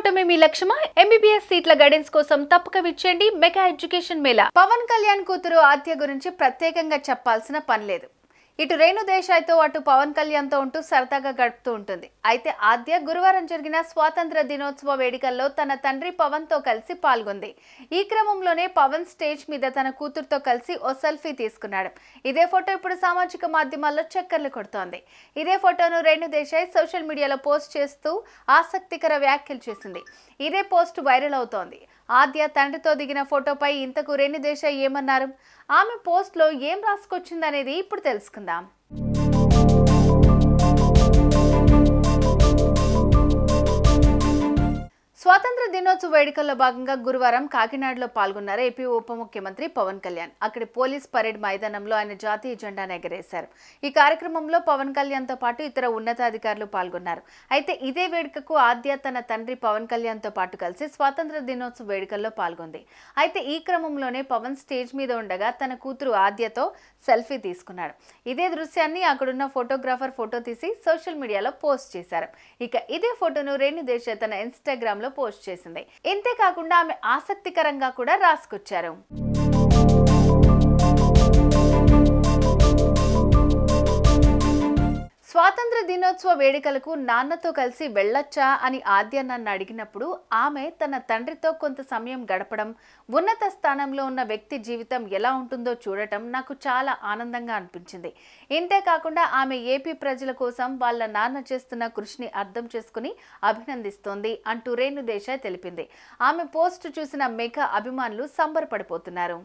అవటమే మీ లక్ష్యమా? MBBS సీట్ల guidance కోసం తప్పక విచ్చేయండి మెగా ఎడ్యుకేషన్ మేళా. పవన్ కళ్యాణ్ కూతురు ఆద్య గురించి ప్రత్యేకంగా చెప్పాల్సిన పని లేదు. ఇటు రేణు దేశాయ్తో అటు పవన్ కళ్యాణ్తో ఉంటూ సరదాగా గడుపుతూ ఉంటుంది. అయితే ఆద్య గురువారం జరిగిన స్వాతంత్ర దినోత్సవ వేడుకల్లో తన తండ్రి పవన్తో కలిసి పాల్గొంది. ఈ క్రమంలోనే పవన్ స్టేజ్ మీద తన కూతురుతో కలిసి ఓ సెల్ఫీ తీసుకున్నాడు. ఇదే ఫోటో ఇప్పుడు సామాజిక మాధ్యమాల్లో చక్కర్లు కొడుతోంది. ఇదే ఫోటోను రేణు దేశాయ్ సోషల్ మీడియాలో పోస్ట్ చేస్తూ ఆసక్తికర వ్యాఖ్యలు చేసింది. ఇదే పోస్ట్ వైరల్ అవుతోంది. ఆద్య తండ్రితో దిగిన ఫోటోపై ఇంతకు రేణు దేశాయ్ ఏమన్నారు? ఆమె పోస్ట్లో ఏం రాసుకొచ్చిందనేది ఇప్పుడు తెలుసుకుందాం. స్వాతంత్ర దినోత్సవ వేడుకల్లో భాగంగా గురువారం కాకినాడలో పాల్గొన్నారు ఏపీ ఉప ముఖ్యమంత్రి పవన్ కళ్యాణ్. అక్కడి పోలీస్ పరేడ్ మైదానంలో ఆయన జాతీయ జెండాను ఎగరేశారు. ఈ కార్యక్రమంలో పవన్ కళ్యాణ్తో పాటు ఇతర ఉన్నతాధికారులు పాల్గొన్నారు. అయితే ఇదే వేడుకకు ఆద్య తన తండ్రి పవన్ కళ్యాణ్తో పాటు కలిసి స్వాతంత్ర దినోత్సవ వేడుకల్లో పాల్గొంది. అయితే ఈ క్రమంలోనే పవన్ స్టేజ్ మీద ఉండగా తన కూతురు ఆద్యతో సెల్ఫీ తీసుకున్నాడు. ఇదే దృశ్యాన్ని అక్కడున్న ఫోటోగ్రాఫర్ ఫోటో తీసి సోషల్ మీడియాలో పోస్ట్ చేశారు. ఇక ఇదే ఫోటోను రేణు దేశాయ్ తన ఇన్స్టాగ్రామ్ లో పోస్ట్ చేసింది. ఇంతేకాకుండా ఆమె ఆసక్తికరంగా కూడా రాసుకొచ్చారు. స్వాతంత్ర దినోత్సవ వేడుకలకు నాన్నతో కలిసి వెళ్ళొచ్చా అని ఆద్య నన్ను అడిగినప్పుడు ఆమె తన తండ్రితో కొంత సమయం గడపడం, ఉన్నత స్థానంలో ఉన్న వ్యక్తి జీవితం ఎలా ఉంటుందో చూడటం నాకు చాలా ఆనందంగా అనిపించింది. ఇంతేకాకుండా ఆమె ఏపీ ప్రజల కోసం వాళ్ళ నాన్న చేస్తున్న కృషిని అర్థం చేసుకుని అభినందిస్తోంది అంటూ రేణు దేశాయ్ తెలిపింది. ఆమె పోస్ట్ చూసిన మెగా అభిమానులు సంబరపడిపోతున్నారు.